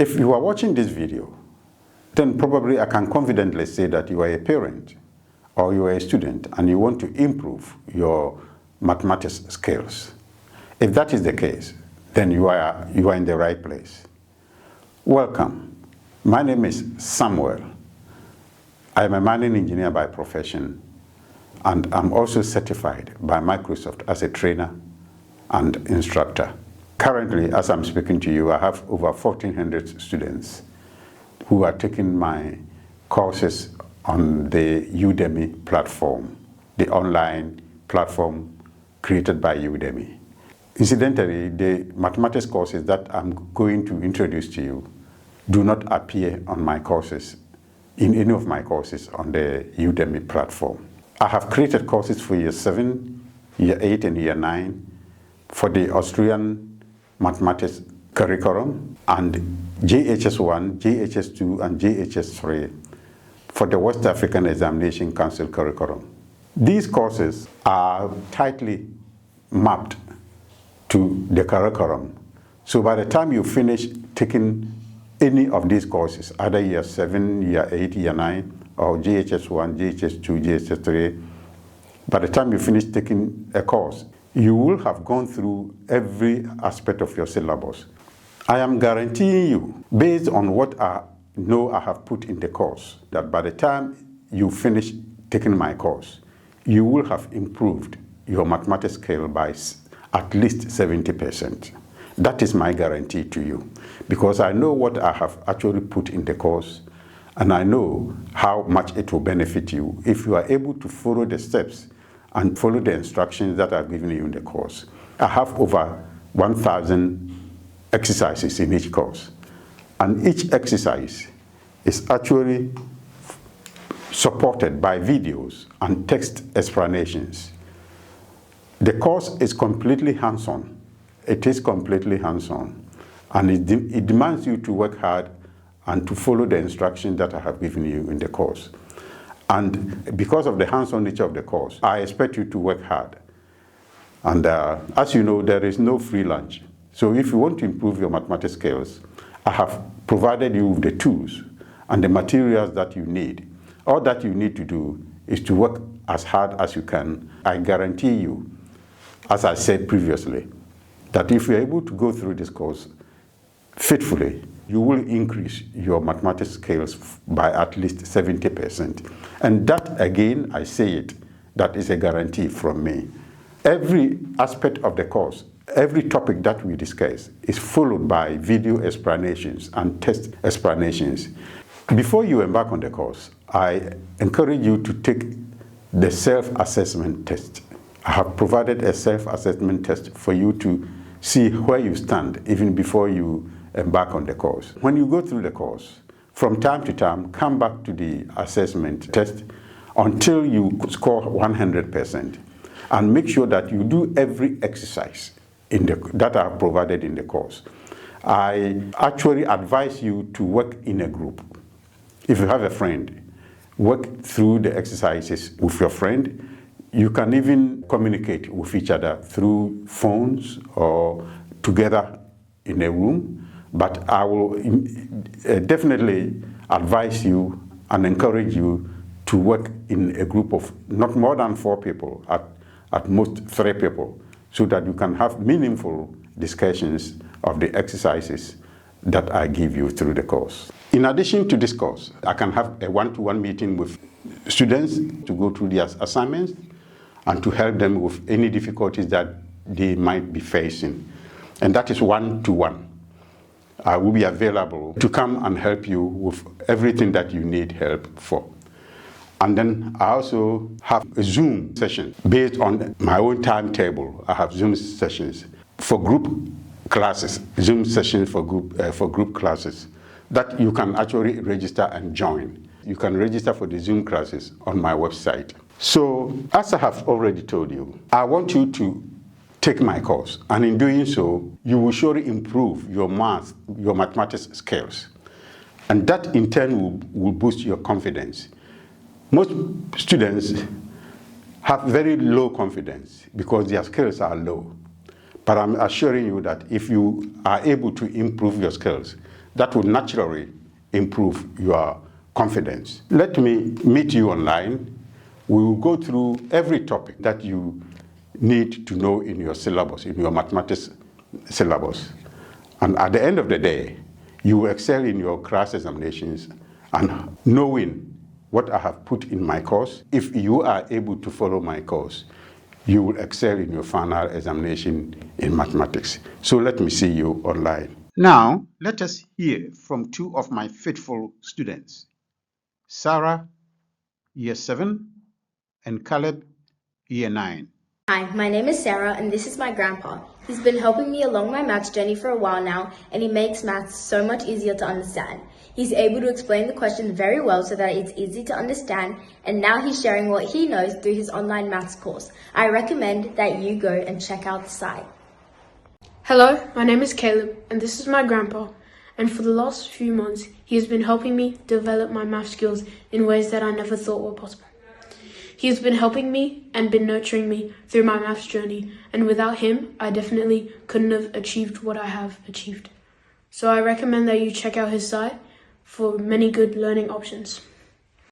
If you are watching this video, then probably I can confidently say that you are a parent or you are a student and you want to improve your mathematics skills. If that is the case, then you are in the right place. Welcome. My name is Samuel. I am a mining engineer by profession, and I'm also certified by Microsoft as a trainer and instructor. Currently, as I'm speaking to you, I have over 1,400 students who are taking my courses on the Udemy platform, the online platform created by Udemy. Incidentally, the mathematics courses that I'm going to introduce to you do not appear on my courses, in any of my courses on the Udemy platform. I have created courses for Year 7, Year 8, and Year 9 for the Austrian mathematics curriculum, and JHS1, JHS2, and JHS3 for the West African Examination Council curriculum. These courses are tightly mapped to the curriculum. So by the time you finish taking any of these courses, either Year 7, Year 8, Year 9, or JHS1, JHS2, JHS3, by the time you finish taking a course, you will have gone through every aspect of your syllabus. I am guaranteeing you, based on what I know I have put in the course, that by the time you finish taking my course, you will have improved your mathematics skill by at least 70%. That is my guarantee to you, because I know what I have actually put in the course, and I know how much it will benefit you if you are able to follow the steps and follow the instructions that I've given you in the course. I have over 1,000 exercises in each course, and each exercise is actually supported by videos and text explanations. The course is completely hands-on. It is completely hands-on, and it demands you to work hard and to follow the instructions that I have given you in the course. And because of the hands-on nature of the course, I expect you to work hard. And as you know, there is no free lunch. So if you want to improve your mathematics skills, I have provided you with the tools and the materials that you need. All that you need to do is to work as hard as you can. I guarantee you, as I said previously, that if you're able to go through this course faithfully, you will increase your mathematics skills by at least 70%. And that, again, I say it, that is a guarantee from me. Every aspect of the course, every topic that we discuss is followed by video explanations and text explanations. Before you embark on the course, I encourage you to take the self-assessment test. I have provided a self-assessment test for you to see where you stand even before you embark on the course. When you go through the course, from time to time, come back to the assessment test until you score 100%, and make sure that you do every exercise that are provided in the course. I actually advise you to work in a group. If you have a friend, work through the exercises with your friend. You can even communicate with each other through phones or together in a room. But I will definitely advise you and encourage you to work in a group of not more than 4 people, at most 3 people, so that you can have meaningful discussions of the exercises that I give you through the course. In addition to this course, I can have a one-to-one meeting with students to go through their assignments and to help them with any difficulties that they might be facing. And that is one-to-one. I will be available to come and help you with everything that you need help for. And then I also have a Zoom session based on my own timetable. I have Zoom sessions for group classes, Zoom sessions for group classes that you can actually register and join. You can register for the Zoom classes on my website. So, as I have already told you, I want you to take my course, and in doing so, you will surely improve your mathematics skills. And that in turn will boost your confidence. Most students have very low confidence because their skills are low. But I'm assuring you that if you are able to improve your skills, That will naturally improve your confidence. Let me meet you online. We will go through every topic that you need to know in your syllabus, in your mathematics syllabus. And at the end of the day, you will excel in your class examinations, and knowing what I have put in my course, if you are able to follow my course, you will excel in your final examination in mathematics. So let me see you online. Now, let us hear from two of my faithful students, Sarah, Year 7, and Caleb, Year 9. Hi, my name is Sarah, and this is my grandpa. He's been helping me along my maths journey for a while now, and he makes maths so much easier to understand. He's able to explain the questions very well so that it's easy to understand, and now he's sharing what he knows through his online maths course. I recommend that you go and check out the site. Hello, my name is Caleb, and this is my grandpa. And for the last few months, he has been helping me develop my math skills in ways that I never thought were possible. He has been helping me and been nurturing me through my maths journey, and without him, I definitely couldn't have achieved what I have achieved. So I recommend that you check out his site for many good learning options.